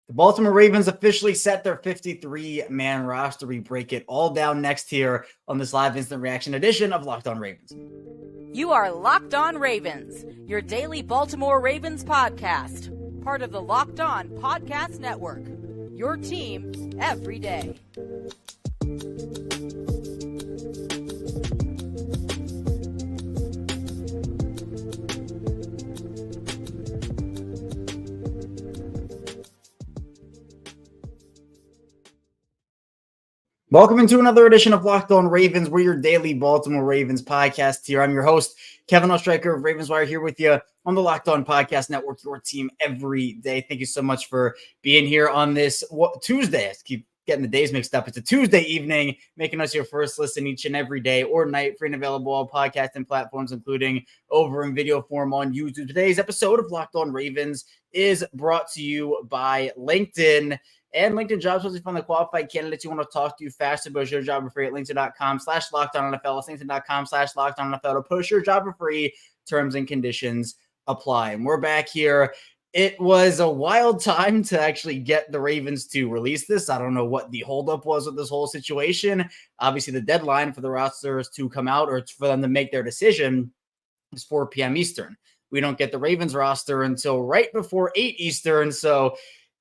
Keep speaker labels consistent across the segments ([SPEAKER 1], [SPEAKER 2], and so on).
[SPEAKER 1] The Baltimore Ravens officially set their 53-man roster. We break it all down next here on this live instant reaction edition of Locked On Ravens.
[SPEAKER 2] You are Locked On Ravens, your daily Baltimore Ravens podcast, part of the Locked On Podcast Network, your team every day.
[SPEAKER 1] Welcome into another edition of Locked On Ravens. We're your daily Baltimore Ravens podcast here. I'm your host, Kevin Oestreicher of Ravens Wire, here with you on the Locked On Podcast Network, your team every day. Thank you so much for being here on this Tuesday. I keep getting the days mixed up. It's a Tuesday evening, making us your first listen each and every day or night, free and available on podcasting platforms, including over in video form on YouTube. Today's episode of Locked On Ravens is brought to you by LinkedIn. And LinkedIn Jobs will find the qualified candidates you want to talk to fast to post your job for free at linkedin.com/LockedOnNFL. LinkedIn.com/LockedOnNFL to post your job for free. Terms and conditions apply. And we're back here. It was a wild time to actually get the Ravens to release this. I don't know what the holdup was with this whole situation. Obviously, the deadline for the rosters to come out or for them to make their decision is 4 p.m. Eastern. We don't get the Ravens roster until right before 8 Eastern. So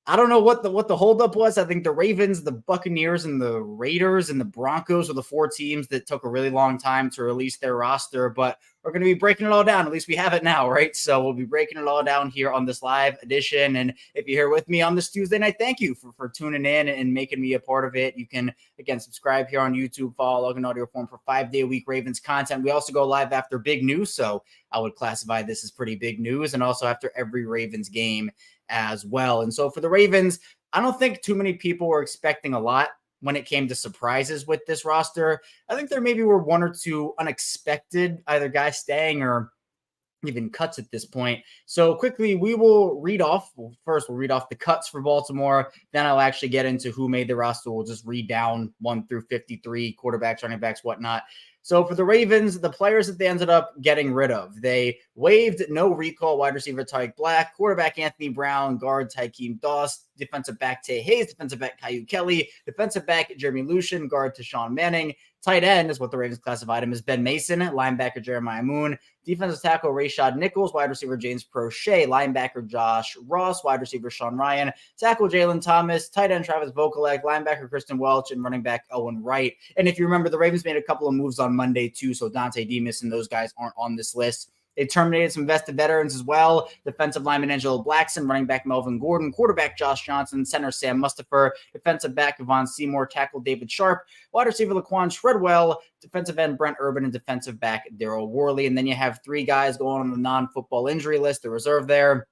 [SPEAKER 1] I don't know what the holdup was. I think the Ravens, the Buccaneers, and the Raiders and the Broncos were the four teams that took a really long time to release their roster, but we're going to be breaking it all down. At least we have it now, right? So we'll be breaking it all down here on this live edition. And if you're here with me on this Tuesday night, thank you for tuning in and making me a part of it. You can, again, subscribe here on YouTube, follow Logan Audio Form for 5-day-a-week Ravens content. We also go live after big news, so I would classify this as pretty big news, and also after every Ravens game as well. And so for the Ravens, I don't think too many people were expecting a lot when it came to surprises with this roster. I think there maybe were one or two unexpected, either guys staying or even cuts at this point. So quickly, we will read off. First, we'll read off the cuts for Baltimore. Then I'll actually get into who made the roster. We'll just read down 1 through 53, quarterbacks, running backs, whatnot. So for the Ravens, the players that they ended up getting rid of, they waived no recall wide receiver Tyke Black, quarterback Anthony Brown, guard Tykeem Doss, defensive back Tay Hayes, defensive back Caillou Kelly, defensive back Jeremy Lucien, guard Tashawn Manning. Tight end is what the Ravens classified him as Ben Mason, linebacker Jeremiah Moon, defensive tackle Rashad Nichols, wide receiver James Prochet, linebacker Josh Ross, wide receiver Sean Ryan, tackle Jalen Thomas, tight end Travis Vokalek, linebacker Kristen Welch, and running back Owen Wright. And if you remember, the Ravens made a couple of moves on Monday too, so Dante Demas and those guys aren't on this list. They terminated some vested veterans as well. Defensive lineman Angelo Blackson, running back Melvin Gordon, quarterback Josh Johnson, center Sam Mustipher, defensive back Yvonne Seymour, tackle David Sharp, wide receiver Laquan Treadwell, defensive end Brent Urban, and defensive back Daryl Worley. And then you have three guys going on the non-football injury list, the reserve there: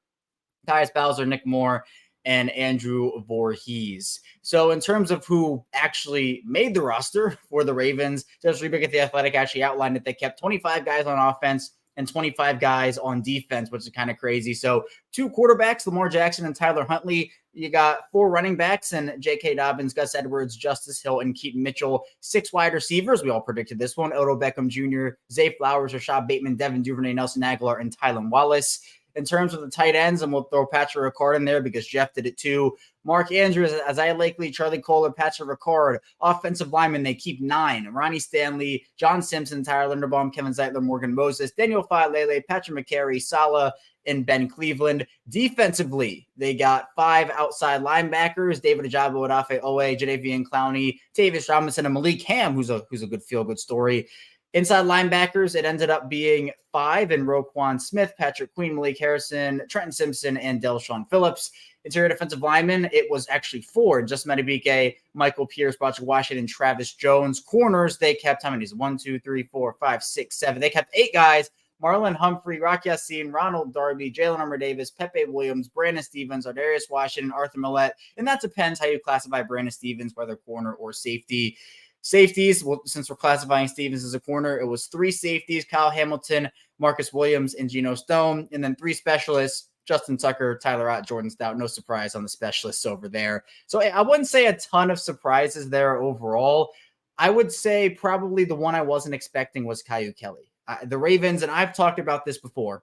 [SPEAKER 1] Tyus Bowser, Nick Moore, and Andrew Voorhees. So in terms of who actually made the roster for the Ravens, Josh Rebick at The Athletic actually outlined that they kept 25 guys on offense and 25 guys on defense, which is kind of crazy. So 2 quarterbacks, Lamar Jackson and Tyler Huntley. You got 4 running backs and J.K. Dobbins, Gus Edwards, Justice Hill, and Keaton Mitchell. 6 wide receivers. We all predicted this one: Odell Beckham Jr., Zay Flowers, Rashad Bateman, Devin Duvernay, Nelson Aguilar, and Tylan Wallace. In terms of the tight ends, and we'll throw Patrick Ricard in there because Jeff did it too: Mark Andrews, Isaiah Lakely, Charlie Kohler, Patrick Ricard. Offensive linemen, they keep 9: Ronnie Stanley, John Simpson, Tyler Linderbaum, Kevin Zeitler, Morgan Moses, Daniel Faalele, Patrick McCary, Salah, and Ben Cleveland. Defensively, they got 5 outside linebackers: David Ajabo, Odafe Owe, Jadeveon Clowney, Tavis Robinson, and Malik Ham, who's a good feel-good story. Inside linebackers, it ended up being 5 in Roquan Smith, Patrick Queen, Malik Harrison, Trenton Simpson, and Delshawn Phillips. Interior defensive linemen, it was actually 4: Justin Madubuike, Michael Pierce, Patrick Washington, and Travis Jones. Corners, they kept how many? 1, 2, 3, 4, 5, 6, 7. They kept 8 guys: Marlon Humphrey, Rock Yassin, Ronald Darby, Jalen Armour Davis, Pepe Williams, Brandon Stevens, Ardarius Washington, Arthur Millette. And that depends how you classify Brandon Stevens, whether corner or safety. Safeties, well, since we're classifying Stevens as a corner, it was 3 safeties: Kyle Hamilton, Marcus Williams, and Geno Stone. And then 3 specialists: Justin Tucker, Tyler Ott, Jordan Stout. No surprise on the specialists over there. So I wouldn't say a ton of surprises there overall. I would say probably the one I wasn't expecting was Caillou Kelly. The Ravens, and I've talked about this before,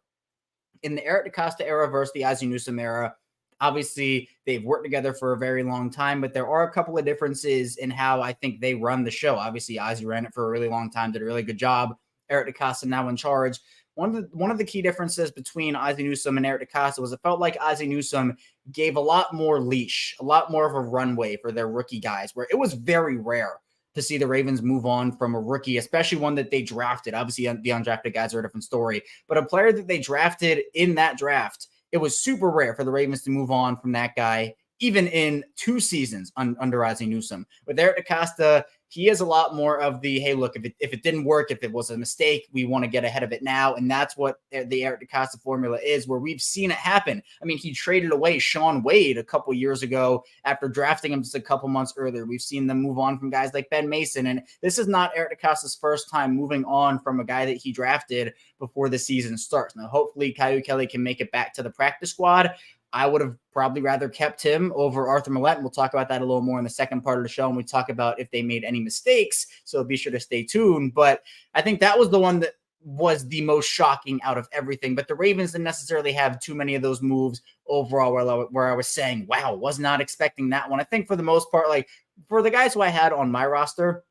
[SPEAKER 1] in the Eric DeCosta era versus the Ozzie Newsome era, Obviously, they've worked together for a very long time, but there are a couple of differences in how I think they run the show. Obviously, Ozzie ran it for a really long time, did a really good job. Eric DeCosta now in charge. One of the key differences between Ozzie Newsome and Eric DeCosta was it felt like Ozzie Newsome gave a lot more leash, a lot more of a runway for their rookie guys, where it was very rare to see the Ravens move on from a rookie, especially one that they drafted. Obviously, the undrafted guys are a different story, but a player that they drafted in that draft, it was super rare for the Ravens to move on from that guy, even in 2 seasons under Ozzie Newsome. With Eric DeCosta, he is a lot more of the, hey, look, if it didn't work, if it was a mistake, we want to get ahead of it now. And that's what the Eric DeCosta formula is, where we've seen it happen. I mean, he traded away Sean Wade a couple years ago after drafting him just a couple months earlier. We've seen them move on from guys like Ben Mason. And this is not Eric DeCosta's first time moving on from a guy that he drafted before the season starts. Now, hopefully, Kyle Kelly can make it back to the practice squad. I would have probably rather kept him over Arthur Millette, and we'll talk about that a little more in the second part of the show, and we talk about if they made any mistakes, so be sure to stay tuned. But I think that was the one that was the most shocking out of everything, but the Ravens didn't necessarily have too many of those moves overall where I was saying, wow, was not expecting that one. I think for the most part, like for the guys who I had on my roster,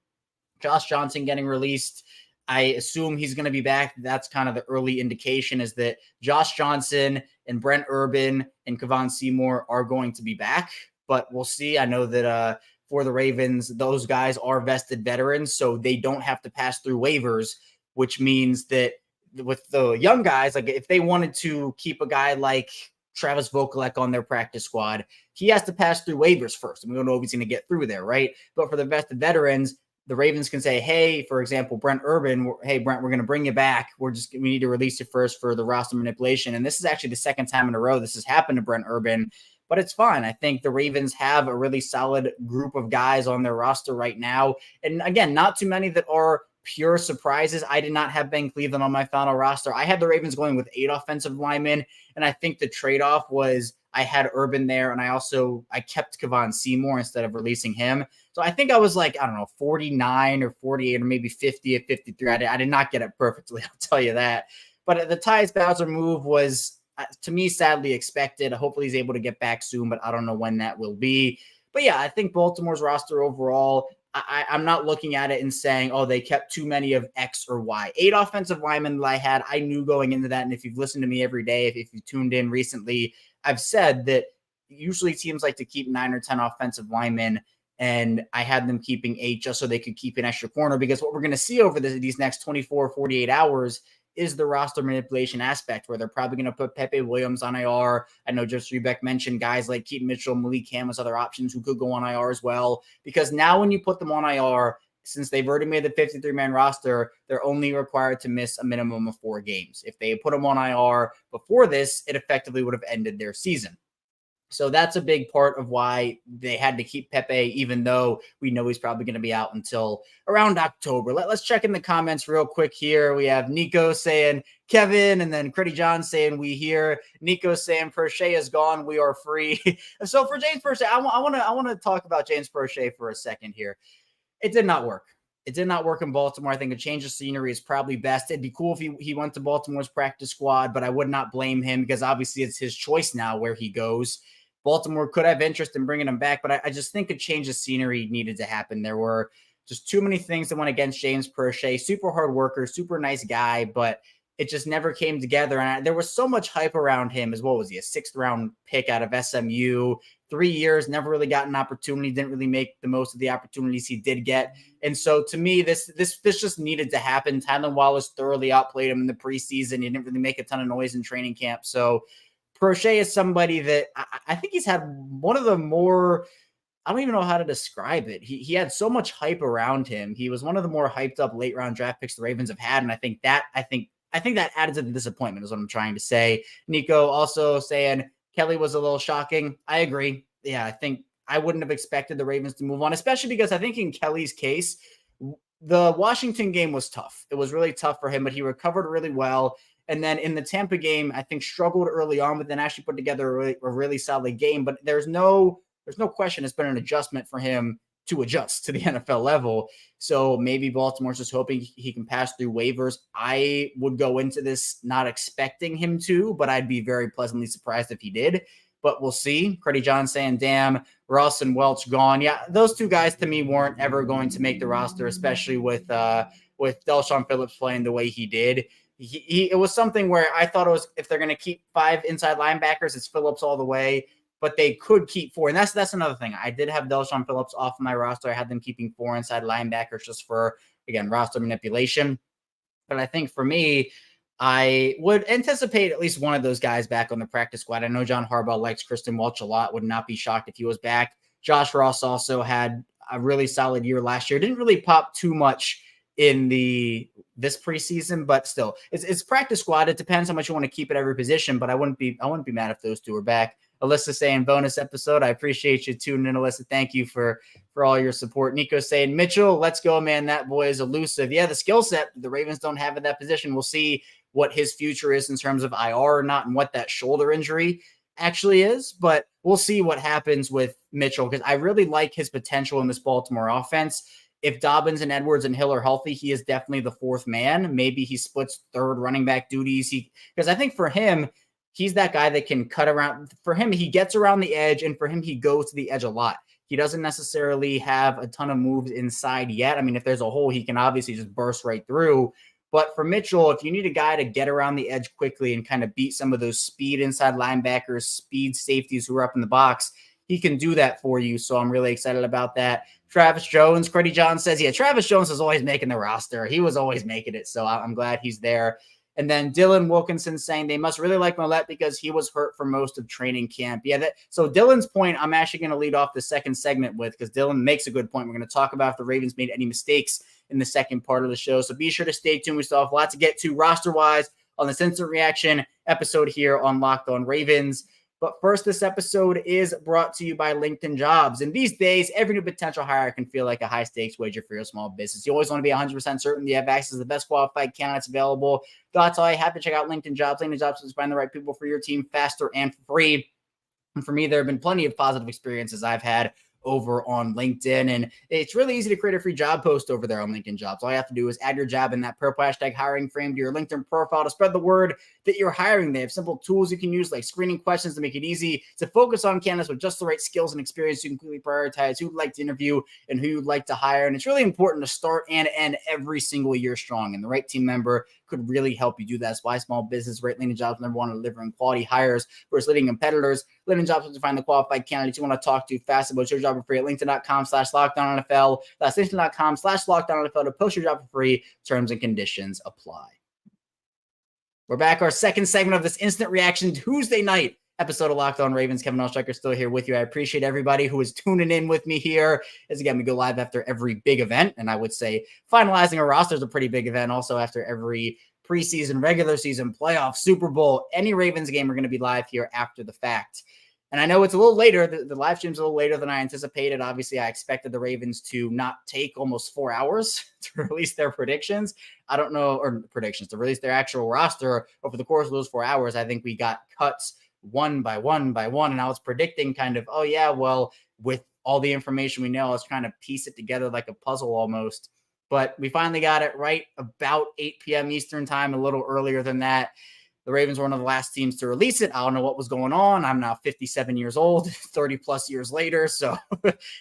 [SPEAKER 1] Josh Johnson getting released, I assume he's going to be back. That's kind of the early indication, is that Josh Johnson and Brent Urban and Kevon Seymour are going to be back, but we'll see. I know that for the Ravens, those guys are vested veterans, so they don't have to pass through waivers, which means that with the young guys, like if they wanted to keep a guy like Travis Vokalek on their practice squad, he has to pass through waivers first, and we don't know if he's going to get through there, right? But for the vested veterans, the Ravens can say, hey, for example, Brent Urban, hey, Brent, we're going to bring you back. We need to release you first for the roster manipulation. And this is actually the second time in a row this has happened to Brent Urban, but it's fine. I think the Ravens have a really solid group of guys on their roster right now. And again, not too many that are pure surprises. I did not have Ben Cleveland on my final roster. I had the Ravens going with 8 offensive linemen. And I think the trade-off was I had Urban there, and I kept Kevon Seymour instead of releasing him. So I think I was like, I don't know, 49 or 48 or maybe 50 at 53. I did not get it perfectly, I'll tell you that. But the Tyus Bowser move was, to me, sadly expected. Hopefully he's able to get back soon, but I don't know when that will be. But yeah, I think Baltimore's roster overall, I'm not looking at it and saying, oh, they kept too many of X or Y. 8 offensive linemen that I had, I knew going into that. And if you've listened to me every day, if you tuned in recently, I've said that usually teams like to keep 9 or 10 offensive linemen, and I had them keeping 8 just so they could keep an extra corner, because what we're going to see over these next 24, 48 hours is the roster manipulation aspect, where they're probably going to put Pepe Williams on IR. I know Jeff Rebeck mentioned guys like Keaton Mitchell, Malik Campbell, other options who could go on IR as well, because now when you put them on IR, since they've already made the 53-man roster, they're only required to miss a minimum of 4 games. If they put them on IR before this, it effectively would have ended their season. So that's a big part of why they had to keep Pepe, even though we know he's probably going to be out until around October. Let's check in the comments real quick here. We have Nico saying Kevin, and then Critty John saying we here. Nico saying Prochet is gone. We are free. So for James Prochet, I want to talk about James Prochet for a second here. It did not work. It did not work in Baltimore. I think a change of scenery is probably best. It'd be cool if he went to Baltimore's practice squad, but I would not blame him, because obviously it's his choice now where he goes. Baltimore could have interest in bringing him back, but I just think a change of scenery needed to happen. There were just too many things that went against James Prochet. Super hard worker, super nice guy, but it just never came together. And there was so much hype around him as well. Was he a 6th-round pick out of SMU? 3 years, never really got an opportunity, didn't really make the most of the opportunities he did get. And so to me, this just needed to happen. Tylan Wallace thoroughly outplayed him in the preseason. He didn't really make a ton of noise in training camp. So Prochet is somebody that I think he's had one of the more, I don't even know how to describe it. He had so much hype around him. He was one of the more hyped up late round draft picks the Ravens have had. And I think that added to the disappointment is what I'm trying to say. Nico also saying Kelly was a little shocking. I agree. Yeah, I think I wouldn't have expected the Ravens to move on, especially because I think in Kelly's case, the Washington game was tough. It was really tough for him, but he recovered really well. And then in the Tampa game, I think struggled early on, but then actually put together a really solid game. But there's no question it's been an adjustment for him to adjust to the NFL level. So maybe Baltimore's just hoping he can pass through waivers. I would go into this not expecting him to, but I'd be very pleasantly surprised if he did. but we'll see. Cruddy John saying, damn, Russ and Welch gone. Yeah, those two guys to me weren't ever going to make the roster, especially with Delshon Phillips playing the way he did. It was something where I thought it was, if they're going to keep 5 inside linebackers, it's Phillips all the way, but they could keep 4. And that's another thing. I did have Delshon Phillips off my roster. I had them keeping 4 inside linebackers just for, again, roster manipulation. But I think for me, I would anticipate at least one of those guys back on the practice squad. I know John Harbaugh likes Kristen Welch a lot. Would not be shocked if he was back. Josh Ross also had a really solid year last year. Didn't really pop too much in this preseason, but still, it's practice squad. It depends how much you want to keep at every position, but I wouldn't be mad if those two are back. Alyssa saying bonus episode. I appreciate you tuning in, Alyssa. Thank you for all your support. Nico saying, Mitchell, let's go, man. That boy is elusive. Yeah, the skill set the Ravens don't have at that position. We'll see what his future is in terms of IR or not and what that shoulder injury actually is, but we'll see what happens with Mitchell because I really like his potential in this Baltimore offense. If Dobbins and Edwards and Hill are healthy, he is definitely the 4th man. Maybe he splits 3rd running back duties. Because I think for him, he's that guy that can cut around. For him, he gets around the edge, and for him, he goes to the edge a lot. He doesn't necessarily have a ton of moves inside yet. I mean, if there's a hole, he can obviously just burst right through. But for Mitchell, if you need a guy to get around the edge quickly and kind of beat some of those speed inside linebackers, speed safeties who are up in the box, he can do that for you. So I'm really excited about that. Travis Jones, Cruddy John says, yeah, Travis Jones is always making the roster. He was always making it. So I'm glad he's there. And then Dylan Wilkinson saying they must really like Millette because he was hurt for most of training camp. Yeah, so Dylan's point, I'm actually going to lead off the second segment with because Dylan makes a good point. We're going to talk about if the Ravens made any mistakes in the second part of the show. So be sure to stay tuned. We still have a lot to get to roster-wise on this instant reaction episode here on Locked On Ravens. But first, this episode is brought to you by LinkedIn Jobs. And these days, every new potential hire can feel like a high-stakes wager for your small business. You always want to be 100% certain you have access to the best qualified candidates available. That's why I have to check out LinkedIn Jobs. LinkedIn Jobs is find the right people for your team faster and for free. And for me, there have been plenty of positive experiences I've had over on LinkedIn. And it's really easy to create a free job post over there on LinkedIn Jobs. All you have to do is add your job in that purple hashtag hiring frame to your LinkedIn profile to spread the word that you're hiring. They have simple tools you can use like screening questions to make it easy to focus on candidates with just the right skills and experience. You can quickly prioritize who you'd like to interview and who you'd like to hire. And it's really important to start and end every single year strong. And the right team member could really help you do that. That's why small business rate LinkedIn Jobs number 1 delivering quality hires versus leading competitors. LinkedIn Jobs to find the qualified candidates you want to talk to fast about your job for free at linkedin.com/LockedOnNFL. That's linkedin.com/LockedOnNFL to post your job for free. Terms and conditions apply. We're back. Our second segment of this instant reaction Tuesday night episode of Locked On Ravens. Kevin Oestreicher still here with you. I appreciate everybody who is tuning in with me here. As again, we go live after every big event. And I would say finalizing a roster is a pretty big event. Also after every preseason, regular season, playoff, Super Bowl, any Ravens game, we're going to be live here after the fact. And I know it's a little later. The live stream's a little later than I anticipated. Obviously, I expected the Ravens to not take almost 4 hours to release their predictions. I don't know, or predictions, to release their actual roster over the course of those 4 hours. I think we got cuts one by one by one. And I was predicting kind of, oh yeah, well, with all the information we know, I was trying to piece it together like a puzzle almost. But we finally got it right about 8 p.m. Eastern time, a little earlier than that. The Ravens were one of the last teams to release it. I don't know what was going on. I'm now 57 years old, 30 plus years later. So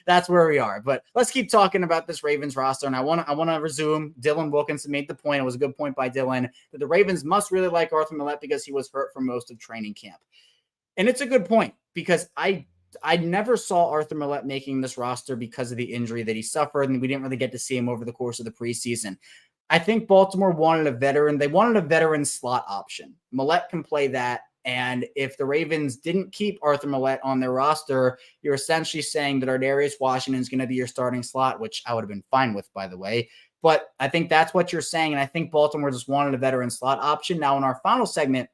[SPEAKER 1] that's where we are. But let's keep talking about this Ravens roster. And I want to resume. Dylan Wilkinson made the point. It was a good point by Dylan that the Ravens must really like Arthur Millette because he was hurt for most of training camp. And it's a good point because I never saw Arthur Millette making this roster because of the injury that he suffered, and we didn't really get to see him over the course of the preseason. I think Baltimore wanted a veteran. They wanted a veteran slot option. Millette can play that, and if the Ravens didn't keep Arthur Millette on their roster, you're essentially saying that Ardarius Washington is going to be your starting slot, which I would have been fine with, by the way. But I think that's what you're saying, and I think Baltimore just wanted a veteran slot option. Now, in our final segment,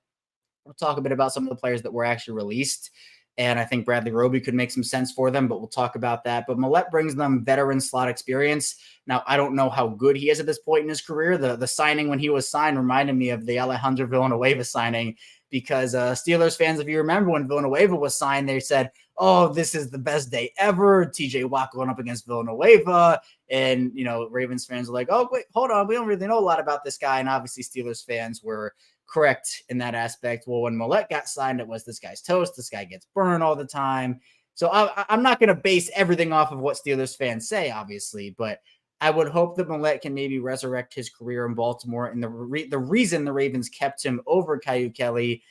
[SPEAKER 1] we'll talk a bit about some of the players that were actually released. And I think Bradley Roby could make some sense for them, but we'll talk about that. But Millette brings them veteran slot experience. Now, I don't know how good he is at this point in his career. The signing when he was signed reminded me of the Alejandro Villanueva signing because Steelers fans, if you remember when Villanueva was signed, they said, oh, this is the best day ever. TJ Watt going up against Villanueva. And, Ravens fans were like, oh, wait, hold on. We don't really know a lot about this guy. And obviously Steelers fans were correct in that aspect. Well, when Millette got signed, it was this guy's toast. This guy gets burned all the time. So I'm not going to base everything off of what Steelers fans say, obviously, but I would hope that Millette can maybe resurrect his career in Baltimore. And the reason the Ravens kept him over Kyu Kelly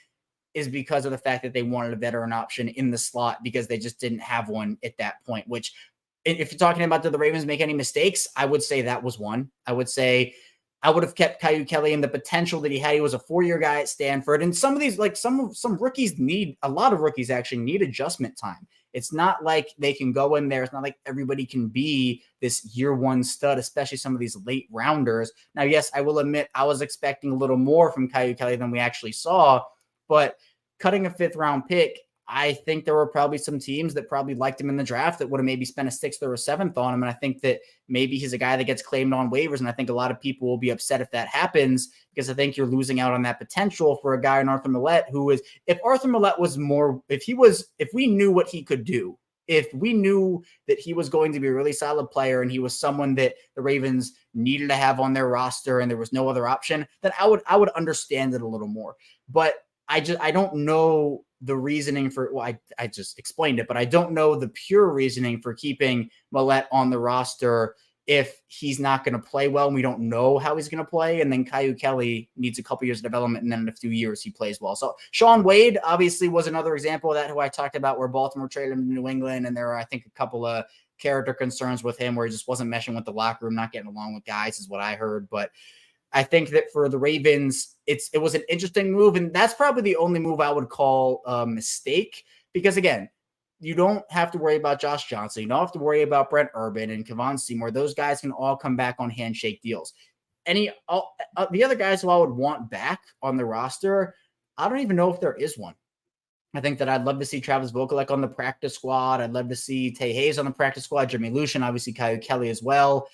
[SPEAKER 1] is because of the fact that they wanted a veteran option in the slot because they just didn't have one at that point, which if you're talking about did the Ravens make any mistakes, I would say that was one. I would say I would have kept Kyu Kelly and the potential that he had. He was a 4-year guy at Stanford. And some of these, like some rookies a lot of rookies actually need adjustment time. It's not like they can go in there. It's not like everybody can be this year one stud, especially some of these late rounders. Now, yes, I will admit I was expecting a little more from Kyu Kelly than we actually saw, but cutting a 5th round pick, I think there were probably some teams that probably liked him in the draft that would have maybe spent a 6th or a 7th on him. And I think that maybe he's a guy that gets claimed on waivers. And I think a lot of people will be upset if that happens because I think you're losing out on that potential for a guy in Arthur Millette who is, if Arthur Millette was more, if we knew what he could do, if we knew that he was going to be a really solid player and he was someone that the Ravens needed to have on their roster and there was no other option, then I would understand it a little more. But I don't know the reasoning for, well, I just explained it, but I don't know the pure reasoning for keeping Millette on the roster if he's not going to play well and we don't know how he's going to play. And then Kyu Kelly needs a couple years of development and then in a few years he plays well. So Shaun Wade obviously was another example of that, who I talked about, where Baltimore traded him to New England. And there are, I think, a couple of character concerns with him where he just wasn't meshing with the locker room, not getting along with guys is what I heard. But I think that for the Ravens, it was an interesting move, and that's probably the only move I would call a mistake because, again, you don't have to worry about Josh Johnson. You don't have to worry about Brent Urban and Kevon Seymour. Those guys can all come back on handshake deals. The other guys who I would want back on the roster, I don't even know if there is one. I think that I'd love to see Travis Vokalek on the practice squad. I'd love to see Tay Hayes on the practice squad, Jimmy Lucien, obviously Kyu Kelly as well.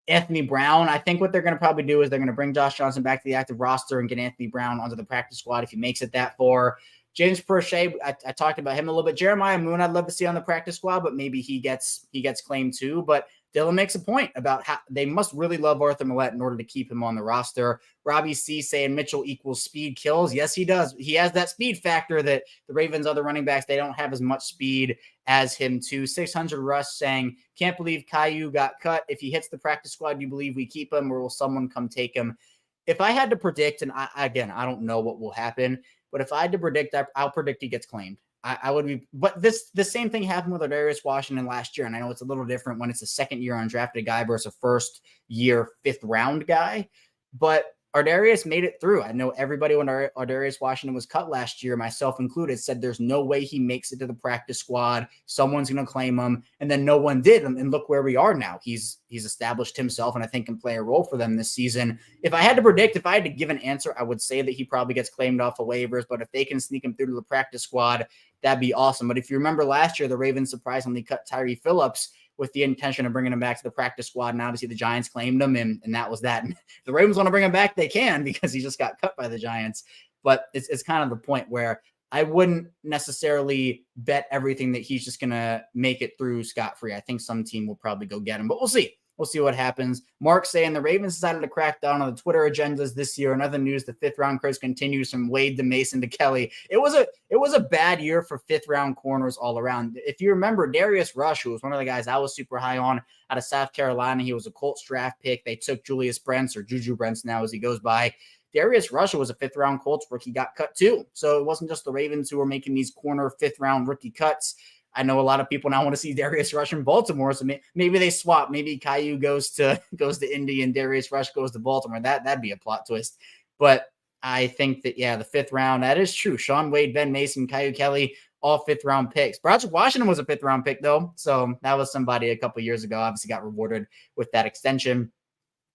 [SPEAKER 1] Anthony Brown, I think what they're going to probably do is they're going to bring Josh Johnson back to the active roster and get Anthony Brown onto the practice squad if he makes it that far. James Prochet, I talked about him a little bit. Jeremiah Moon, I'd love to see on the practice squad, but maybe he gets claimed too. But Dylan makes a point about how they must really love Arthur Millette in order to keep him on the roster. Robbie C saying Mitchell equals speed kills. Yes, he does. He has that speed factor that the Ravens' other running backs, they don't have as much speed as him too. 600 Russ saying, can't believe Kyu got cut. If he hits the practice squad, do you believe we keep him or will someone come take him? If I had to predict, and I don't know what will happen, but if I had to predict, I'll predict he gets claimed. I would be, but the same thing happened with Darius Washington last year. And I know it's a little different when it's a second year undrafted guy versus a first year, 5th round guy, but Ardarius made it through. I know everybody when Ardarius Washington was cut last year, myself included, said there's no way he makes it to the practice squad. Someone's going to claim him. And then no one did. And look where we are now. He's established himself and I think can play a role for them this season. If I had to predict, if I had to give an answer, I would say that he probably gets claimed off of waivers. But if they can sneak him through to the practice squad, that'd be awesome. But if you remember last year, the Ravens surprisingly cut Tyree Phillips with the intention of bringing him back to the practice squad. And obviously the Giants claimed him and that was that. And if the Ravens want to bring him back, they can because he just got cut by the Giants. But it's kind of the point where I wouldn't necessarily bet everything that he's just going to make it through scot-free. I think some team will probably go get him, but we'll see. We'll see what happens. Mark saying the Ravens decided to crack down on the Twitter agendas this year. Another news, the 5th round curse continues from Wade to Mason to Kelly. It was a bad year for 5th round corners all around. If you remember Darius Rush, who was one of the guys I was super high on out of South Carolina, he was a Colts draft pick. They took Julius Brents or Juju Brents now as he goes by. Darius Rush was a 5th round Colts rookie, got cut too. So it wasn't just the Ravens who were making these corner 5th round rookie cuts. I know a lot of people now want to see Darius Rush in Baltimore, so maybe they swap. Maybe Kyu goes to Indy and Darius Rush goes to Baltimore. That'd be a plot twist. But I think that, yeah, the 5th round, that is true. Shaun Wade, Ben Mason, Kyu Kelly, all 5th round picks. Broderick Washington was a 5th round pick, though. So that was somebody a couple years ago, obviously got rewarded with that extension.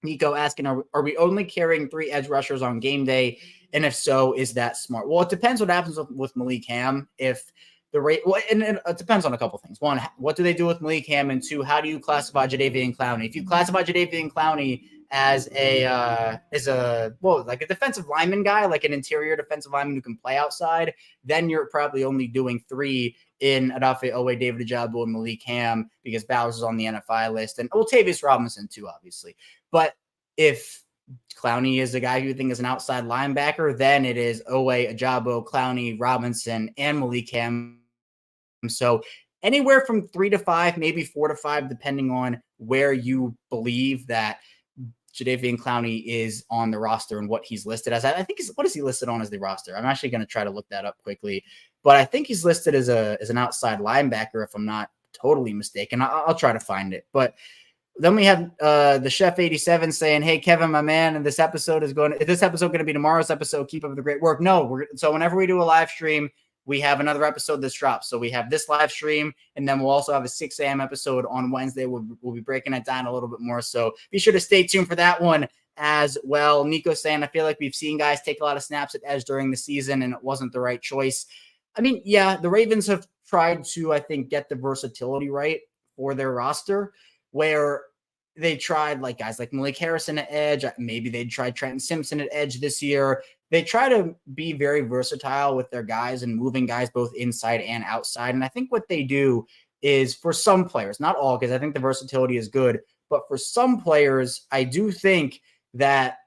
[SPEAKER 1] Nico asking, are we only carrying 3 edge rushers on game day? And if so, is that smart? Well, it depends what happens with Malik Ham. If the rate, well, and it depends on a couple things. One, what do they do with Malik Ham? And 2, how do you classify Jadeveon Clowney? If you classify Jadeveon Clowney as a defensive lineman guy, like an interior defensive lineman who can play outside, then you're probably only doing 3 in Adafe Owe, David Ojabo, and Malik Ham because Bowers is on the NFI list, and Tavius Robinson too, obviously. But if Clowney is a guy who you think is an outside linebacker. Then it is Owe, Ajabo, Clowney, Robinson, and Malik Ham. So anywhere from 3 to 5, maybe 4 to 5, depending on where you believe that Jadeveon Clowney is on the roster and what he's listed as. I think what is he listed on as the roster? I'm actually going to try to look that up quickly, but I think he's listed as an outside linebacker, if I'm not totally mistaken. I'll try to find it. But then we have the Chef 87 saying, "Hey Kevin, my man, and is this episode going to be tomorrow's episode? Keep up the great work." No, so whenever we do a live stream, we have another episode that's dropped. So we have this live stream, and then we'll also have a 6 a.m. episode on Wednesday. We'll be breaking it down a little bit more. So be sure to stay tuned for that one as well. Nico saying, "I feel like we've seen guys take a lot of snaps at edge during the season, and it wasn't the right choice." I mean, yeah, the Ravens have tried to, I think, get the versatility right for their roster, where they tried like guys like Malik Harrison at edge. Maybe they'd try Trenton Simpson at edge this year. They try to be very versatile with their guys and moving guys both inside and outside. And I think what they do is, for some players, not all, because I think the versatility is good, but for some players, I do think that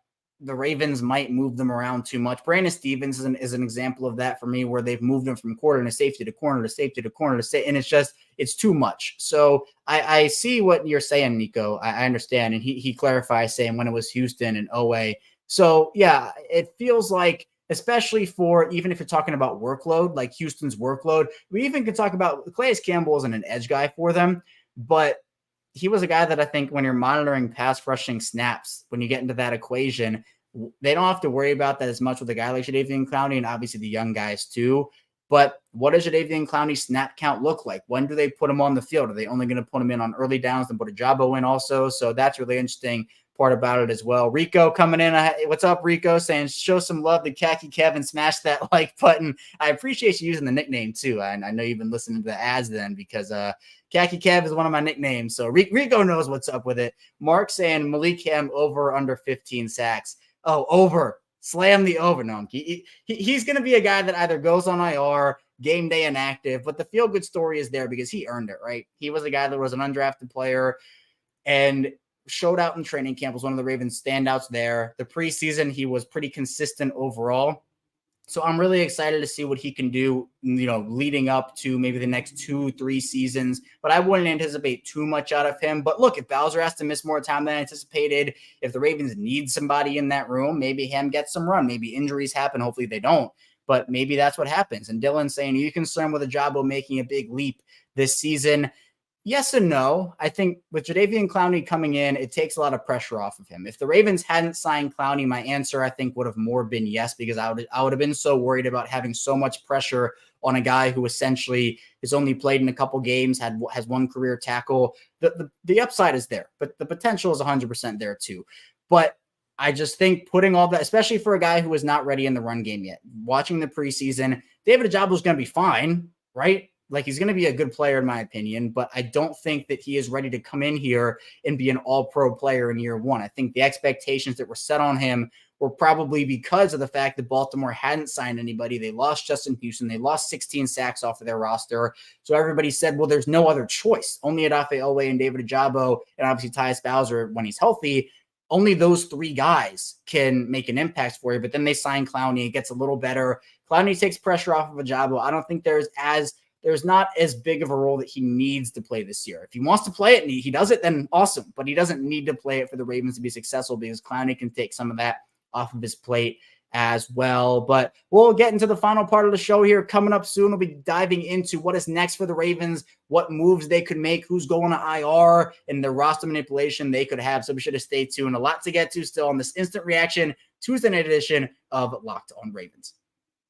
[SPEAKER 1] the Ravens might move them around too much. Brandon Stevens is an example of that for me, where they've moved him from corner to safety to corner to safety to corner to safety, and it's too much. So I see what you're saying, Nico. I understand. And he clarifies saying when it was Houston and Owe. So yeah, it feels like, especially for, even if you're talking about workload, like Houston's workload, we even could talk about Calais Campbell isn't an edge guy for them, but he was a guy that I think when you're monitoring pass rushing snaps, when you get into that equation, they don't have to worry about that as much with a guy like Jadeveon Clowney, and obviously the young guys too. But what does Jadeveon Clowney's snap count look like? When do they put him on the field? Are they only going to put him in on early downs and put a Jabo in also? So that's really interesting part about it as well. Rico coming in. What's up, Rico? Saying, "Show some love to Khaki Kevin. Smash that like button." I appreciate you using the nickname too. And I know you've been listening to the ads then, because Khaki Kev is one of my nicknames. So Rico knows what's up with it. Mark saying Malik Ham over under 15 sacks. Oh, over. Slam the over. No, he's going to be a guy that either goes on IR, game day inactive, but the feel-good story is there because he earned it, right? He was a guy that was an undrafted player and showed out in training camp, was one of the Ravens standouts there. The preseason, he was pretty consistent overall. So I'm really excited to see what he can do, leading up to maybe the next 2-3 seasons. But I wouldn't anticipate too much out of him. But look, if Bowser has to miss more time than anticipated, if the Ravens need somebody in that room, maybe Ham gets some run. Maybe injuries happen. Hopefully they don't. But maybe that's what happens. And Dylan's saying, "Are you concerned with Ajabo making a big leap this season?" Yes and no. I think with Jadeveon Clowney coming in, it takes a lot of pressure off of him. If the Ravens hadn't signed Clowney, my answer, I think, would have more been yes, because I would have been so worried about having so much pressure on a guy who essentially has only played in a couple games, has one career tackle. The upside is there, but the potential is 100% there too. But I just think putting all that, especially for a guy who is not ready in the run game yet, watching the preseason, David Ajabo is going to be fine, right? Like, he's going to be a good player in my opinion, but I don't think that he is ready to come in here and be an all-pro player in year one. I think the expectations that were set on him were probably because of the fact that Baltimore hadn't signed anybody. They lost Justin Houston. They lost 16 sacks off of their roster. So everybody said, well, there's no other choice. Only Odafe Owe and David Ajabo, and obviously Tyus Bowser when he's healthy. Only those three guys can make an impact for you. But then they sign Clowney. It gets a little better. Clowney takes pressure off of Ajabo. I don't think there's not as big of a role that he needs to play this year. If he wants to play it and he does it, then awesome. But he doesn't need to play it for the Ravens to be successful, because Clowney can take some of that off of his plate as well. But we'll get into the final part of the show here coming up soon. We'll be diving into what is next for the Ravens, what moves they could make, who's going to IR, and the roster manipulation they could have. So be sure to stay tuned. A lot to get to still on this instant reaction Tuesday night edition of Locked On Ravens.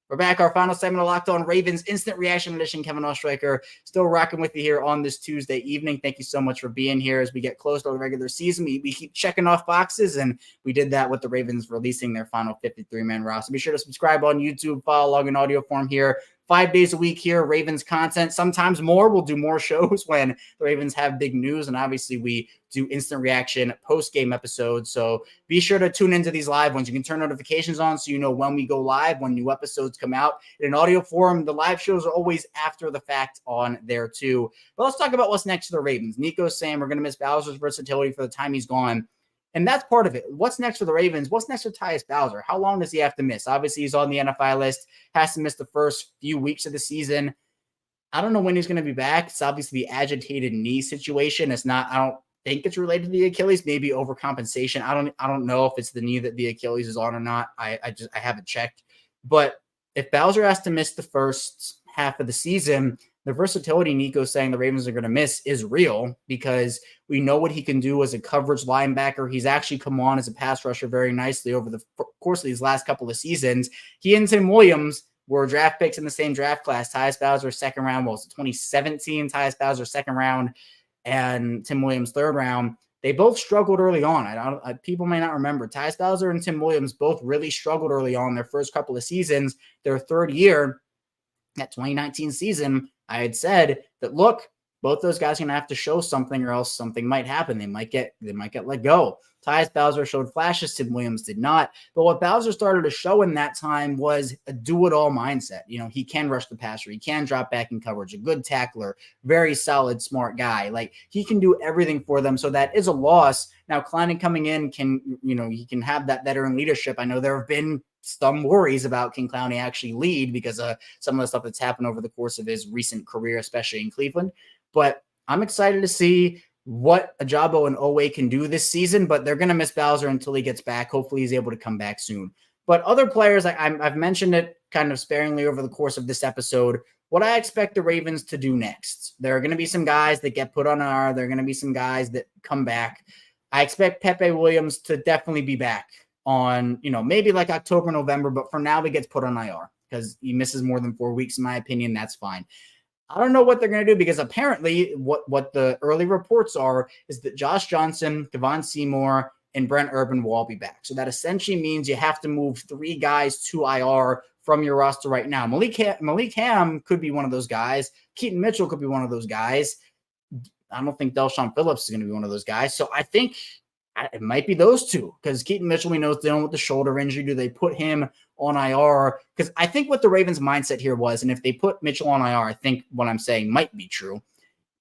[SPEAKER 1] We're back. Our final segment of Locked On Ravens Instant Reaction Edition. Kevin Oestreicher still rocking with you here on this Tuesday evening. Thank you so much for being here as we get close to the regular season. We keep checking off boxes, and we did that with the Ravens releasing their final 53-man roster. Be sure to subscribe on YouTube, follow along in audio form here. 5 days a week here, Ravens content, sometimes more. We'll do more shows when the Ravens have big news, and obviously we do instant reaction post-game episodes. So be sure to tune into these live ones. You can turn notifications on so you know when we go live, when new episodes come out. In an audio form, the live shows are always after the fact on there too. But let's talk about what's next to the Ravens. Nico's saying we're going to miss Bowser's versatility for the time he's gone. And that's part of it. What's next for the Ravens? What's next for Tyus Bowser? How long does he have to miss? Obviously, he's on the NFI list, has to miss the first few weeks of the season. I don't know when he's going to be back. It's obviously the agitated knee situation. It's not, I don't think it's related to the Achilles, maybe overcompensation. I don't know if it's the knee that the Achilles is on or not. I haven't checked. But if Bowser has to miss the first half of the season, the versatility Nico's saying the Ravens are going to miss is real, because we know what he can do as a coverage linebacker. He's actually come on as a pass rusher very nicely over the course of these last couple of seasons. He and Tim Williams were draft picks in the same draft class. Tyus Bowser, second round, what was it, 2017? Tyus Bowser, second round, and Tim Williams, third round. They both struggled early on. People may not remember. Tyus Bowser and Tim Williams both really struggled early on their first couple of seasons. Their third year, that 2019 season, I had said that, look, both those guys are going to have to show something, or else something might happen. They might get let go. Tyus Bowser showed flashes, Tim Williams did not. But what Bowser started to show in that time was a do-it-all mindset. You know, he can rush the passer. He can drop back in coverage, a good tackler, very solid, smart guy. Like, he can do everything for them. So that is a loss. Now, Kleinan coming in he can have that veteran leadership. I know there have been some worries about can Clowney actually lead because of some of the stuff that's happened over the course of his recent career, especially in Cleveland. But I'm excited to see what Ajabo and Owe can do this season, but they're going to miss Bowser until he gets back. Hopefully he's able to come back soon. But other players, I've mentioned it kind of sparingly over the course of this episode, what I expect the Ravens to do next. There are going to be some guys that get put on IR. There are going to be some guys that come back. I expect Pepe Williams to definitely be back on, maybe like October, November, but for now he gets put on IR because he misses more than 4 weeks, in my opinion. That's fine. I don't know what they're going to do, because apparently what the early reports are is that Josh Johnson, Devon Seymour, and Brent Urban will all be back. So that essentially means you have to move 3 guys to IR from your roster right now. Malik Ham could be one of those guys. Keaton Mitchell could be one of those guys. I don't think Delshon Phillips is going to be one of those guys. So I think it might be those two, because Keaton Mitchell, we know, is dealing with the shoulder injury. Do they put him on IR? Because I think what the Ravens' mindset here was, and if they put Mitchell on IR, I think what I'm saying might be true,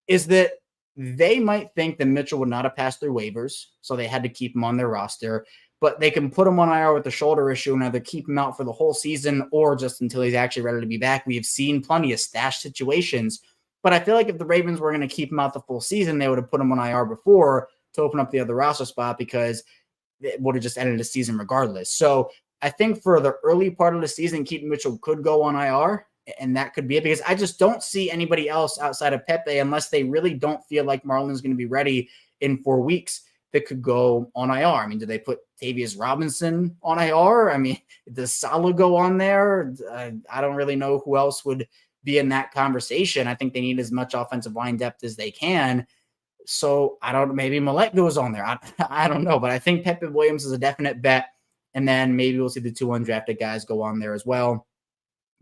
[SPEAKER 1] is that they might think that Mitchell would not have passed through waivers, so they had to keep him on their roster. But they can put him on IR with the shoulder issue and either keep him out for the whole season or just until he's actually ready to be back. We have seen plenty of stash situations. But I feel like if the Ravens were going to keep him out the full season, they would have put him on IR before to open up the other roster spot, because it would have just ended the season regardless. So I think for the early part of the season, Keaton Mitchell could go on IR, and that could be it, because I just don't see anybody else outside of Pepe, unless they really don't feel like Marlon's going to be ready in 4 weeks, that could go on IR. I mean, do they put Tavius Robinson on IR? I mean, does Salah go on there? I don't really know who else would be in that conversation. I think they need as much offensive line depth as they can. So maybe Millette goes on there. I don't know, but I think Pepe Williams is a definite bet. And then maybe we'll see the 2 undrafted guys go on there as well.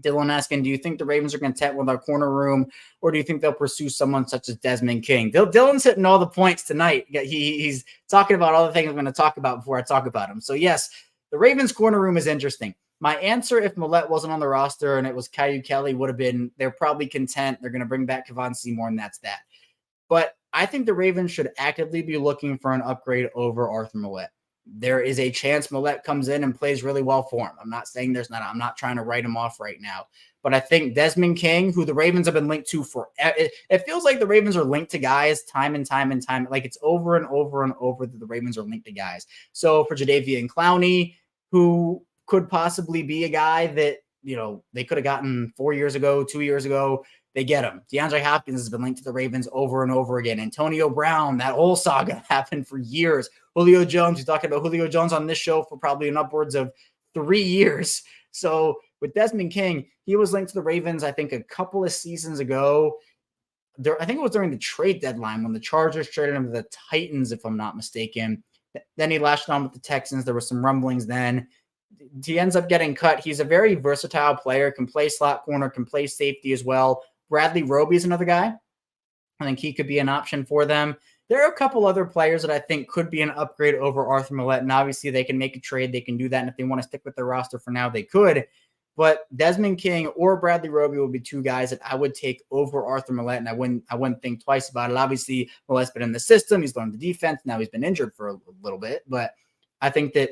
[SPEAKER 1] Dylan asking, do you think the Ravens are content with our corner room, or do you think they'll pursue someone such as Desmond King? Dylan's hitting all the points tonight. He's talking about all the things I'm going to talk about before I talk about him. So yes, the Ravens corner room is interesting. My answer, if Millette wasn't on the roster and it was Caillou Kelly, would have been they're probably content. They're going to bring back Kevon Seymour, and that's that. But I think the Ravens should actively be looking for an upgrade over Arthur Millette. There is a chance Millette comes in and plays really well for him. I'm not saying there's not. I'm not trying to write him off right now. But I think Desmond King, who the Ravens have been linked to it feels like the Ravens are linked to guys time and time and time. Like, it's over and over and over that the Ravens are linked to guys. So for Jadeveon Clowney, who could possibly be a guy that, they could have gotten 4 years ago, 2 years ago, they get him. DeAndre Hopkins has been linked to the Ravens over and over again. Antonio Brown, that whole saga happened for years. Julio Jones, we talked about Julio Jones on this show for probably an upwards of 3 years. So with Desmond King, he was linked to the Ravens, I think, a couple of seasons ago. I think it was during the trade deadline when the Chargers traded him to the Titans, if I'm not mistaken. Then he lashed on with the Texans. There were some rumblings then. He ends up getting cut. He's a very versatile player, can play slot corner, can play safety as well. Bradley Roby is another guy. I think he could be an option for them. There are a couple other players that I think could be an upgrade over Arthur Millette, and obviously they can make a trade. They can do that, and if they want to stick with their roster for now, they could. But Desmond King or Bradley Roby would be two guys that I would take over Arthur Millette, and I wouldn't think twice about it. Obviously, Millette's been in the system. He's learned the defense. Now he's been injured for a little bit. But I think that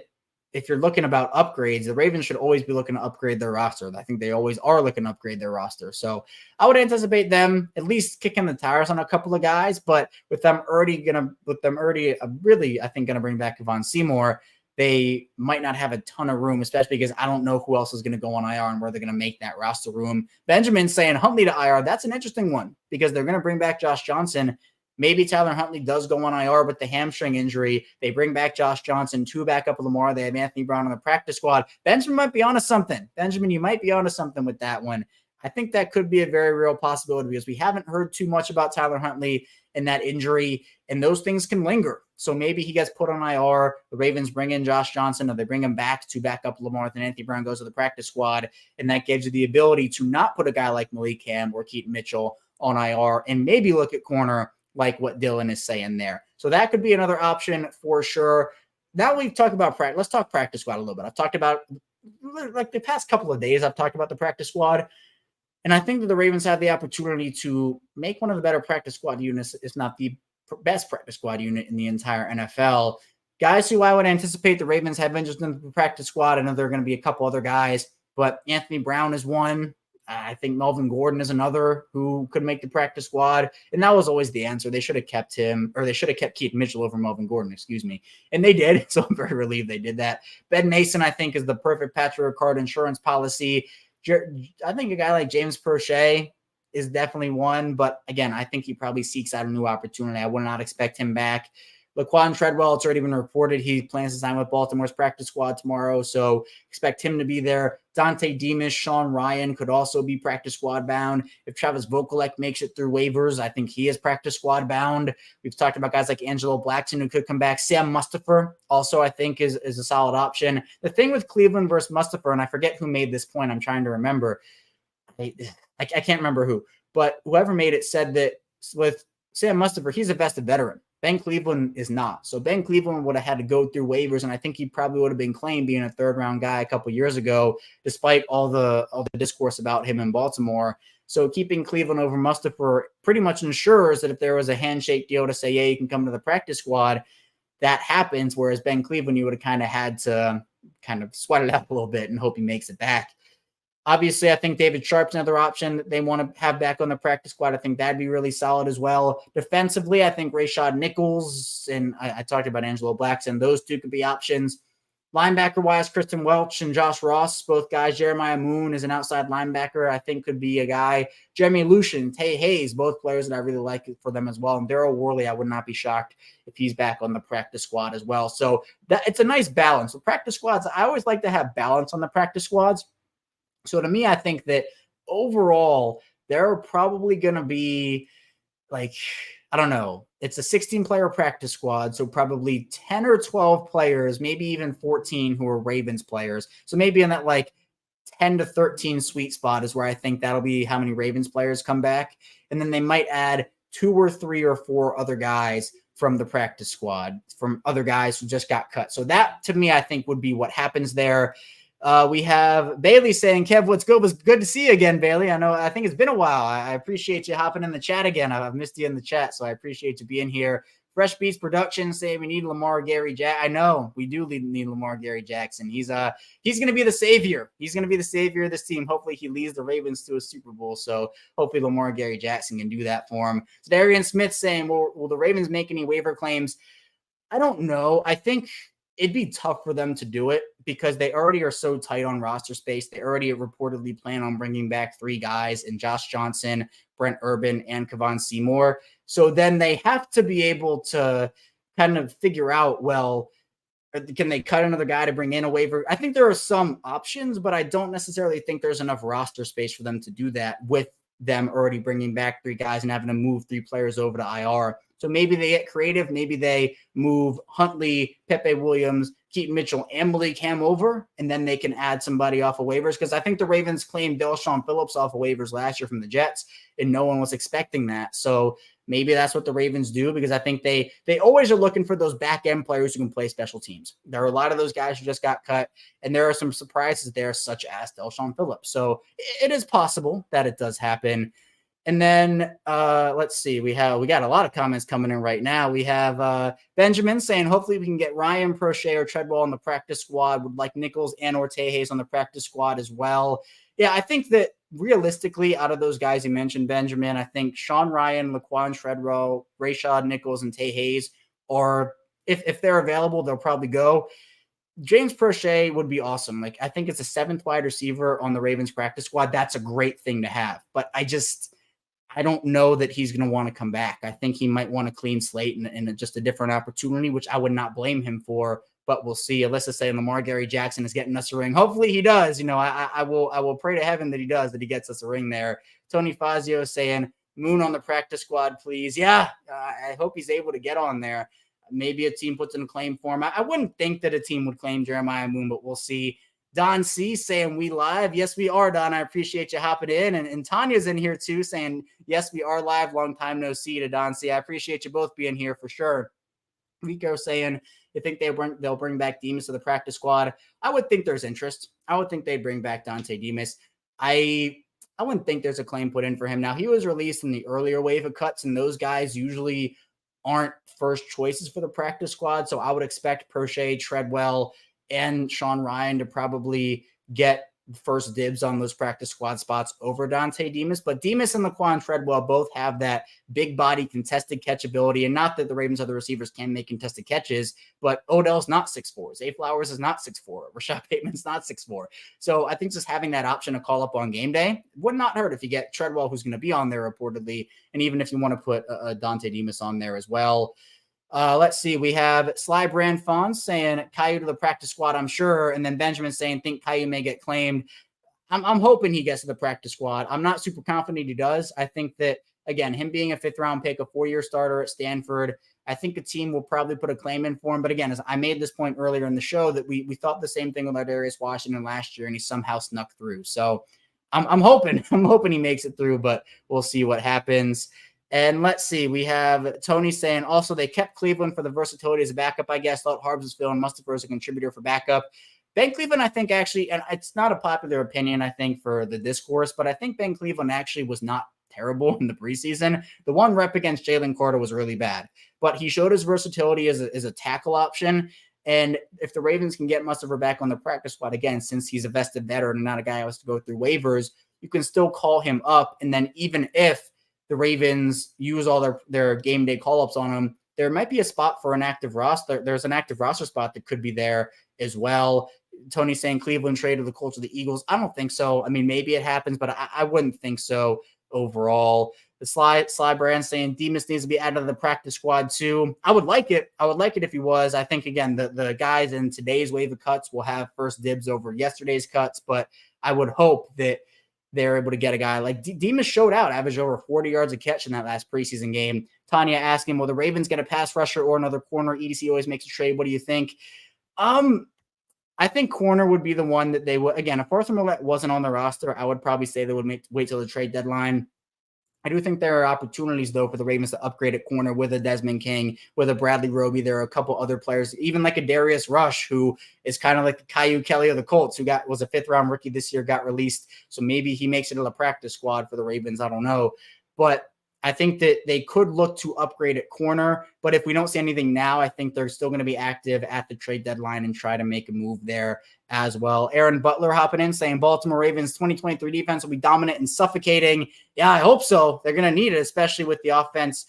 [SPEAKER 1] if you're looking about upgrades, the Ravens should always be looking to upgrade their roster. I think they always are looking to upgrade their roster. So I would anticipate them at least kicking the tires on a couple of guys. But with them already really, I think, going to bring back Kevon Seymour, they might not have a ton of room, especially because I don't know who else is going to go on IR and where they're going to make that roster room. Benjamin's saying Huntley to IR. That's an interesting one because they're going to bring back Josh Johnson. Maybe Tyler Huntley does go on IR with the hamstring injury. They bring back Josh Johnson, two back up Lamar. They have Anthony Brown on the practice squad. Benjamin might be onto something. Benjamin, you might be onto something with that one. I think that could be a very real possibility because we haven't heard too much about Tyler Huntley and that injury, and those things can linger. So maybe he gets put on IR. The Ravens bring in Josh Johnson, or they bring him back to back up Lamar, and Anthony Brown goes to the practice squad, and that gives you the ability to not put a guy like Malik Cam or Keaton Mitchell on IR and maybe look at corner like what Dylan is saying there. So that could be another option for sure. Now we've talked about practice. Let's talk practice squad a little bit. I've talked about, like the past couple of days, I've talked about the practice squad. And I think that the Ravens have the opportunity to make one of the better practice squad units, if not the best practice squad unit in the entire NFL. Guys who I would anticipate the Ravens have interest in the practice squad. I know there are going to be a couple other guys, but Anthony Brown is one. I think Melvin Gordon is another who could make the practice squad. And that was always the answer. They should have kept him, or they should have kept Keaton Mitchell over Melvin Gordon, And they did. So I'm very relieved they did that. Ben Mason, I think, is the perfect Patrick Ricard insurance policy. I think a guy like James Prochet is definitely one. But again, I think he probably seeks out a new opportunity. I would not expect him back. Laquan Treadwell, it's already been reported he plans to sign with Baltimore's practice squad tomorrow, so expect him to be there. Dante Demas, Sean Ryan could also be practice squad bound. If Travis Vokalek makes it through waivers, I think he is practice squad bound. We've talked about guys like Angelo Blackson who could come back. Sam Mustipher also, I think, is a solid option. The thing with Cleveland versus Mustipher, and I forget who made this point, I'm trying to remember. I can't remember who, but whoever made it said that with Sam Mustipher, he's a vested veteran. Ben Cleveland is not. So Ben Cleveland would have had to go through waivers, and I think he probably would have been claimed being a third-round guy a couple years ago, despite all the discourse about him in Baltimore. So keeping Cleveland over Mustipher pretty much ensures that if there was a handshake deal to say, yeah, you can come to the practice squad, that happens, whereas Ben Cleveland, you would have kind of had to kind of sweat it out a little bit and hope he makes it back. Obviously, I think David Sharp's another option that they want to have back on the practice squad. I think that'd be really solid as well. Defensively, I think Rashad Nichols, and I talked about Angelo Blackson. Those two could be options. Linebacker-wise, Kristen Welch and Josh Ross, both guys. Jeremiah Moon is an outside linebacker, I think could be a guy. Jeremy Lucien, Tay Hayes, both players that I really like for them as well. And Darryl Worley, I would not be shocked if he's back on the practice squad as well. So it's a nice balance. With practice squads, I always like to have balance on the practice squads. So to me, I think that overall, there are probably going to be it's a 16-player practice squad. So probably 10 or 12 players, maybe even 14 who are Ravens players. So maybe in that 10 to 13 sweet spot is where I think that'll be how many Ravens players come back. And then they might add 2 or 3 or 4 other guys from the practice squad, from other guys who just got cut. So that to me, I think would be what happens there. We have Bailey saying, Kev, what's good? Was good to see you again, Bailey. I think it's been a while. I appreciate you hopping in the chat again. I've missed you in the chat, so I appreciate you being here. Fresh Beats Production saying we need Lamar Gary Jackson. I know we do need Lamar Gary Jackson. He's going to be the savior. He's going to be the savior of this team. Hopefully he leads the Ravens to a Super Bowl. So hopefully Lamar Gary Jackson can do that for him. So Darian Smith saying, will the Ravens make any waiver claims? I don't know. I think it'd be tough for them to do it because they already are so tight on roster space. They already reportedly plan on bringing back 3 guys in Josh Johnson, Brent Urban, and Kevon Seymour. So then they have to be able to kind of figure out, well, can they cut another guy to bring in a waiver? I think there are some options, but I don't necessarily think there's enough roster space for them to do that with them already bringing back 3 guys and having to move 3 players over to IR. So maybe they get creative. Maybe they move Huntley, Pepe Williams, Keaton Mitchell and Malik Ham over, and then they can add somebody off of waivers. Because I think the Ravens claimed Delshon Phillips off of waivers last year from the Jets, and no one was expecting that. So maybe that's what the Ravens do, because I think they always are looking for those back-end players who can play special teams. There are a lot of those guys who just got cut, and there are some surprises there, such as Delshon Phillips. So it is possible that it does happen. And then let's see, we got a lot of comments coming in right now. We have Benjamin saying, hopefully we can get Ryan, Prochet, or Treadwell on the practice squad. Would like Nichols and Ortejes on the practice squad as well. Yeah, I think that realistically, out of those guys you mentioned, Benjamin, I think Sean Ryan, Laquan Treadwell, Rashad Nichols, and Tay Hayes are, if they're available, they'll probably go. James Prochet would be awesome. Like, I think it's a 7th wide receiver on the Ravens practice squad. That's a great thing to have. But I don't know that he's going to want to come back. I think he might want a clean slate and just a different opportunity, which I would not blame him for, but we'll see. Alyssa saying Lamar Gary Jackson is getting us a ring. Hopefully he does. I will pray to heaven that he does, that he gets us a ring there. Tony Fazio saying Moon on the practice squad, please. Yeah, I hope he's able to get on there. Maybe a team puts in a claim for him. I wouldn't think that a team would claim Jeremiah Moon, but we'll see. Don C saying we live. Yes, we are, Don. I appreciate you hopping in. And Tanya's in here too saying, yes, we are live. Long time no see to Don C. I appreciate you both being here for sure. Rico saying, you think they'll bring back Demas to the practice squad? I would think there's interest. I would think they'd bring back Dante Demas. I wouldn't think there's a claim put in for him. Now, he was released in the earlier wave of cuts, and those guys usually aren't first choices for the practice squad. So I would expect Prochet, Treadwell, and Sean Ryan to probably get first dibs on those practice squad spots over Dante Demas. But Demas and Laquan Treadwell both have that big body contested catch ability. And not that the Ravens other receivers can make contested catches, but Odell's not 6'4". Zay Flowers is not 6'4". Rashad Bateman's not 6'4". So I think just having that option to call up on game day would not hurt if you get Treadwell, who's going to be on there reportedly. And even if you want to put Dante Demas on there as well. Let's see. We have Sly Brand Fonz saying Caillou to the practice squad, I'm sure. And then Benjamin saying, think Caillou may get claimed. I'm hoping he gets to the practice squad. I'm not super confident he does. I think that, again, him being a 5th-round pick, a 4-year starter at Stanford, I think the team will probably put a claim in for him. But again, as I made this point earlier in the show, that we thought the same thing with Ardarius Washington last year, and he somehow snuck through. So I'm hoping he makes it through, but we'll see what happens. And let's see, we have Tony saying also they kept Cleveland for the versatility as a backup, I guess. Thought Harbs was feeling Mustipher as a contributor for backup. Ben Cleveland, I think, actually, and it's not a popular opinion, I think, for the discourse, but I think Ben Cleveland actually was not terrible in the preseason. The one rep against Jalen Carter was really bad, but he showed his versatility as a tackle option. And if the Ravens can get Mustipher back on the practice squad, again, since he's a vested veteran and not a guy who has to go through waivers, you can still call him up. And then even if the Ravens use all their game day call-ups on him, there might be a spot for an active roster. There's an active roster spot that could be there as well. Tony saying Cleveland traded the Colts to the Eagles. I don't think so. I mean, maybe it happens, but I wouldn't think so overall. The Sly Brand saying Demas needs to be added to the practice squad too. I would like it. I would like it if he was. I think, again, the guys in today's wave of cuts will have first dibs over yesterday's cuts, but I would hope that they're able to get a guy like Demas showed out, averaged over 40 yards a catch in that last preseason game. Tanya asking, will the Ravens get a pass rusher or another corner? EDC always makes a trade. What do you think? I think corner would be the one that they would. Again, if Arthur Millette wasn't on the roster, I would probably say they would wait till the trade deadline. I do think there are opportunities, though, for the Ravens to upgrade at corner with a Desmond King, with a Bradley Roby. There are a couple other players, even like a Darius Rush, who is kind of like the Caillou Kelly of the Colts, who was a 5th-round rookie this year, got released. So maybe he makes it to the practice squad for the Ravens. I don't know. But I think that they could look to upgrade at corner. But if we don't see anything now, I think they're still going to be active at the trade deadline and try to make a move there as well. Aaron Butler hopping in saying Baltimore Ravens 2023 defense will be dominant and suffocating. Yeah, I hope so. They're going to need it, especially with the offense.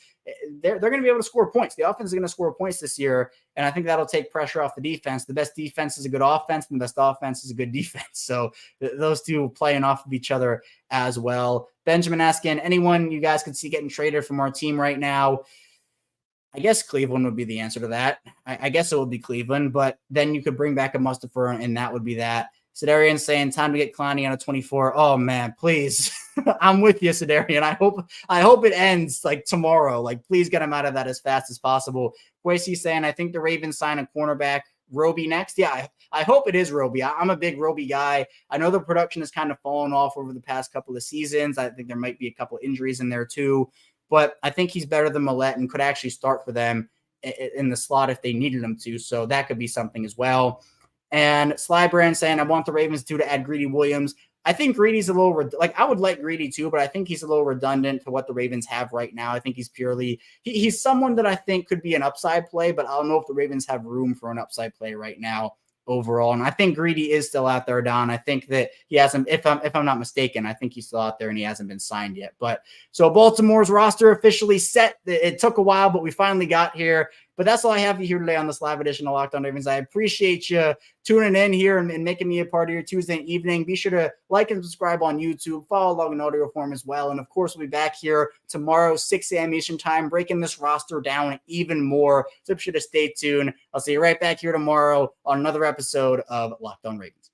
[SPEAKER 1] They're going to be able to score points. The offense is going to score points this year, and I think that'll take pressure off the defense. The best defense is a good offense, and the best offense is a good defense. So those two playing off of each other as well. Benjamin asking, anyone you guys could see getting traded from our team right now? I guess Cleveland would be the answer to that. I guess it would be Cleveland, but then you could bring back a Mustipher, and that would be that. Sidarian saying time to get Clowney on a 24. Oh man, please. I'm with you, Sidarian. I hope it ends like tomorrow. Like, please get him out of that as fast as possible. Boise saying, I think the Ravens sign a cornerback Roby next? Yeah, I hope it is Roby. I'm a big Roby guy. I know the production has kind of fallen off over the past couple of seasons. I think there might be a couple of injuries in there too, but I think he's better than Millette and could actually start for them in the slot if they needed him to. So that could be something as well. And Slybrand saying, I want the Ravens to add Greedy Williams. I think Greedy's a little I would like Greedy too, but I think he's a little redundant to what the Ravens have right now. I think he's purely he's someone that I think could be an upside play, but I don't know if the Ravens have room for an upside play right now overall. And I think Greedy is still out there, Don. I think that he hasn't, if I'm not mistaken, I think he's still out there and he hasn't been signed yet. But so Baltimore's roster officially set. It took a while, but we finally got here. But that's all I have here today on this live edition of Locked On Ravens. I appreciate you tuning in here and making me a part of your Tuesday evening. Be sure to like and subscribe on YouTube. Follow along in audio form as well. And, of course, we'll be back here tomorrow, 6 a.m. Eastern time, breaking this roster down even more. So be sure to stay tuned. I'll see you right back here tomorrow on another episode of Locked On Ravens.